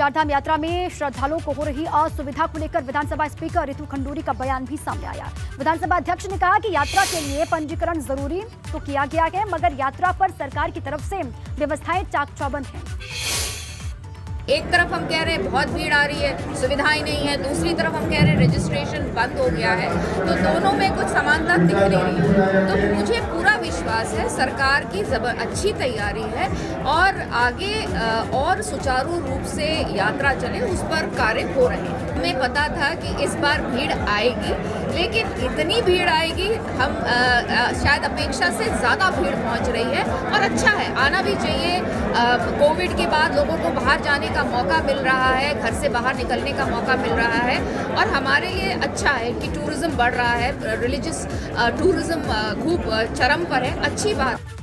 चारधाम यात्रा में श्रद्धालुओं को हो रही असुविधा को लेकर विधानसभा स्पीकर रितु खंडूरी का बयान भी सामने आया। विधानसभा अध्यक्ष ने कहा कि यात्रा के लिए पंजीकरण जरूरी तो किया गया है, मगर यात्रा पर सरकार की तरफ से व्यवस्थाएं चाक चौबंद हैं। एक तरफ हम कह रहे हैं बहुत भीड़ आ रही है, सुविधाएं नहीं है, दूसरी तरफ हम कह रहे हैं रजिस्ट्रेशन बंद हो गया है, तो दोनों में कुछ समानता दिख नहीं रही। तो मुझे पूरा विश्वास है सरकार की अच्छी तैयारी है और आगे और सुचारू रूप से यात्रा चले उस पर कार्य हो रहे हैं। हमें पता था कि इस बार भीड़ आएगी, लेकिन इतनी भीड़ आएगी हम शायद अपेक्षा से ज़्यादा भीड़ पहुंच रही है और अच्छा है, आना भी चाहिए। कोविड के बाद लोगों को बाहर जाने का मौका मिल रहा है, घर से बाहर निकलने का मौका मिल रहा है और हमारे लिए अच्छा है कि टूरिज्म बढ़ रहा है, रिलीजियस टूरिज्म खूब चरम पर है, अच्छी बात।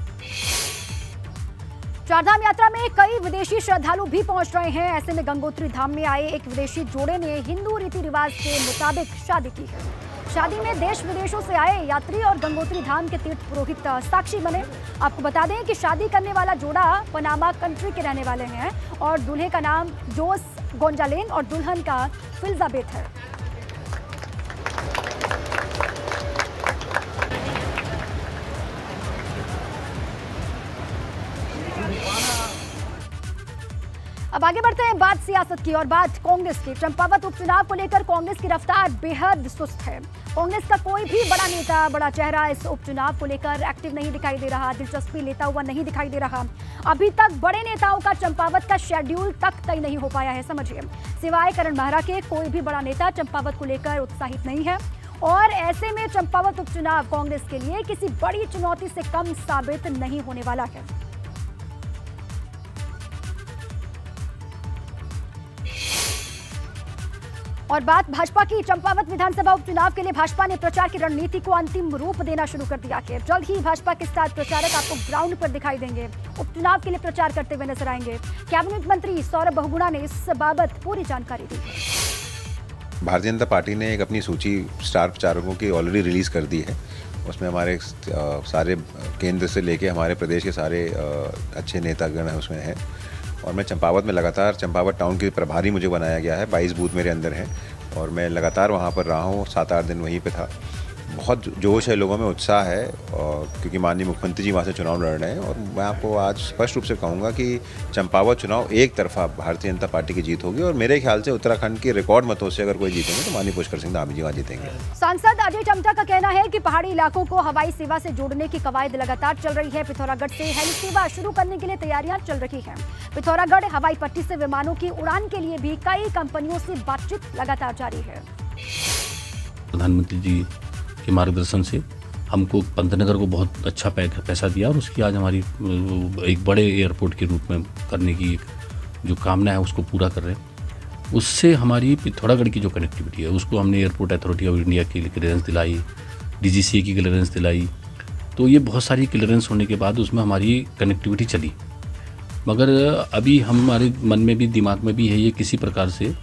चारधाम यात्रा में कई विदेशी श्रद्धालु भी पहुंच रहे हैं। ऐसे में गंगोत्री धाम में आए एक विदेशी जोड़े ने हिंदू रीति रिवाज के मुताबिक शादी की है। शादी में देश विदेशों से आए यात्री और गंगोत्री धाम के तीर्थ पुरोहित साक्षी बने। आपको बता दें कि शादी करने वाला जोड़ा पनामा कंट्री के रहने वाले हैं और दूल्हे का नाम जोस गोंजालेन और दुल्हन का फिल्जाबेथ है। अब आगे बढ़ते हैं बात सियासत की और बात कांग्रेस की। चंपावत उपचुनाव को लेकर कांग्रेस की रफ्तार बेहद सुस्त है। कांग्रेस का कोई भी बड़ा नेता, बड़ा चेहरा इस उपचुनाव को लेकर एक्टिव नहीं दिखाई दे रहा, दिलचस्पी लेता हुआ नहीं दिखाई दे रहा। अभी तक बड़े नेताओं का चंपावत का शेड्यूल तक तय नहीं हो पाया है, समझिए। सिवाय करण महरा के कोई भी बड़ा नेता चंपावत को लेकर उत्साहित नहीं है और ऐसे में चंपावत उपचुनाव कांग्रेस के लिए किसी बड़ी चुनौती से कम साबित नहीं होने वाला है। और बात भाजपा की। चंपावत विधानसभा उपचुनाव के लिए भाजपा ने प्रचार की रणनीति को अंतिम रूप देना शुरू कर दिया है। जल्द ही भाजपा के स्टार प्रचारक आपको ग्राउंड पर दिखाई देंगे, उपचुनाव के लिए प्रचार करते हुए नजर आएंगे। कैबिनेट मंत्री सौरभ बहुगुणा ने इस बाबत पूरी जानकारी दी है। भारतीय जनता पार्टी ने एक अपनी सूची स्टार प्रचारकों की ऑलरेडी रिलीज कर दी है। उसमें हमारे सारे केंद्र से लेके हमारे प्रदेश के सारे अच्छे नेतागण उसमें हैं और मैं चंपावत में लगातार, चंपावत टाउन के प्रभारी मुझे बनाया गया है, 22 बूथ मेरे अंदर हैं और मैं लगातार वहाँ पर रहा हूँ, 7-8 दिन वहीं पे था। बहुत जोश है, लोगों में उत्साह है और क्योंकि माननीय मुख्यमंत्री जी वहाँ से चुनाव लड़ रहे हैं और मैं आपको आज स्पष्ट रूप से कहूँगा कि चंपावत चुनाव एक तरफा भारतीय जनता पार्टी की जीत होगी और मेरे ख्याल से उत्तराखंड के रिकॉर्ड मतों से अगर कोई जीतेंगे तो माननीय पुष्कर सिंह धामी जी वहाँ जीतेंगे। सांसद अजय टमटा का कहना है कि पहाड़ी इलाकों को हवाई सेवा से जोड़ने की कवायद लगातार चल रही है। पिथौरागढ़ से हेली सेवा शुरू करने के लिए तैयारियां चल रही हैं। पिथौरागढ़ हवाई पट्टी से विमानों की उड़ान के लिए भी कई कंपनियों से बातचीत लगातार जारी है। प्रधानमंत्री जी के मार्गदर्शन से हमको पंतनगर को बहुत अच्छा पैसा दिया और उसकी आज हमारी एक बड़े एयरपोर्ट के रूप में करने की जो कामना है उसको पूरा कर रहे हैं। उससे हमारी पिथौरागढ़ की जो कनेक्टिविटी है उसको हमने एयरपोर्ट अथॉरिटी ऑफ इंडिया की क्लियरेंस दिलाई, DGCA की क्लियरेंस दिलाई, तो ये बहुत सारी क्लियरेंस होने के बाद उसमें हमारी कनेक्टिविटी चली। मगर अभी हमारे मन में भी, दिमाग में भी है ये किसी प्रकार से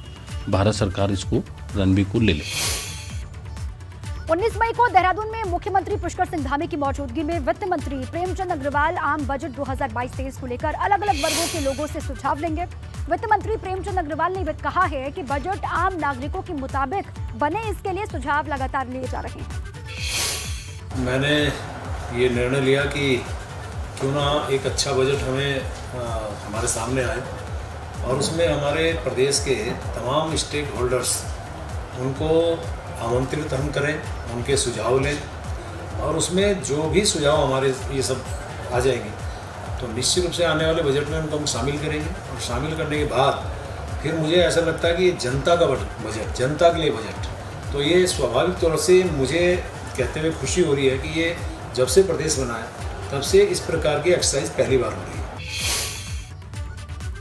भारत सरकार इसको रनवे को ले ले। 19 मई को देहरादून में मुख्यमंत्री पुष्कर सिंह धामी की मौजूदगी में वित्त मंत्री प्रेमचंद अग्रवाल आम बजट 2022-23 को लेकर अलग अलग वर्गों के लोगों से सुझाव लेंगे। वित्त मंत्री प्रेमचंद अग्रवाल ने कहा है कि बजट आम नागरिकों के मुताबिक बने, इसके लिए सुझाव लगातार लिए जा रहे हैं। मैंने ये निर्णय लिया कि क्यों ना एक अच्छा बजट हमें हमारे सामने आए और उसमें हमारे प्रदेश के तमाम स्टेक होल्डर्स उनको आमंत्रित हम करें, उनके सुझाव लें और उसमें जो भी सुझाव हमारे ये सब आ जाएंगे तो निश्चित रूप से आने वाले बजट में उनको हम शामिल करेंगे और शामिल करने के बाद फिर मुझे ऐसा लगता है कि जनता का बजट, जनता के लिए बजट, तो ये स्वाभाविक तौर से मुझे कहते हुए खुशी हो रही है कि ये जब से प्रदेश बना है तब से इस प्रकार की एक्सरसाइज पहली बार हो रही है।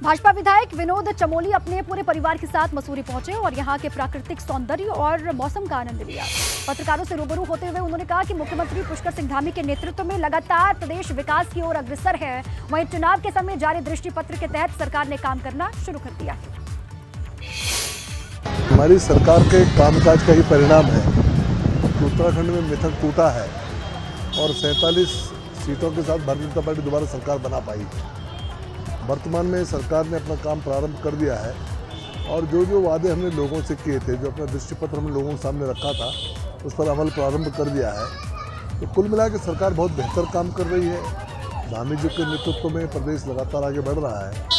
भाजपा विधायक विनोद चमोली अपने पूरे परिवार के साथ मसूरी पहुंचे और यहां के प्राकृतिक सौंदर्य और मौसम का आनंद लिया। पत्रकारों से रूबरू होते हुए उन्होंने कहा कि मुख्यमंत्री पुष्कर सिंह धामी के नेतृत्व में लगातार प्रदेश विकास की ओर अग्रसर है। वहीं चुनाव के समय जारी दृष्टि पत्र के तहत सरकार ने काम करना शुरू कर दिया है। हमारी सरकार के कामकाज का ही परिणाम है कि उत्तराखंड में मिथक टूटा है और 47 सीटों के साथ भारतीय जनता पार्टी दोबारा सरकार बना पाई। वर्तमान में सरकार ने अपना काम प्रारंभ कर दिया है और जो जो वादे हमने लोगों से किए थे, जो अपना दृष्टि पत्र हमने लोगों के सामने रखा था, उस पर अमल प्रारंभ कर दिया है। तो कुल मिला के सरकार बहुत बेहतर काम कर रही है। धामी जी के नेतृत्व में प्रदेश लगातार आगे बढ़ रहा है।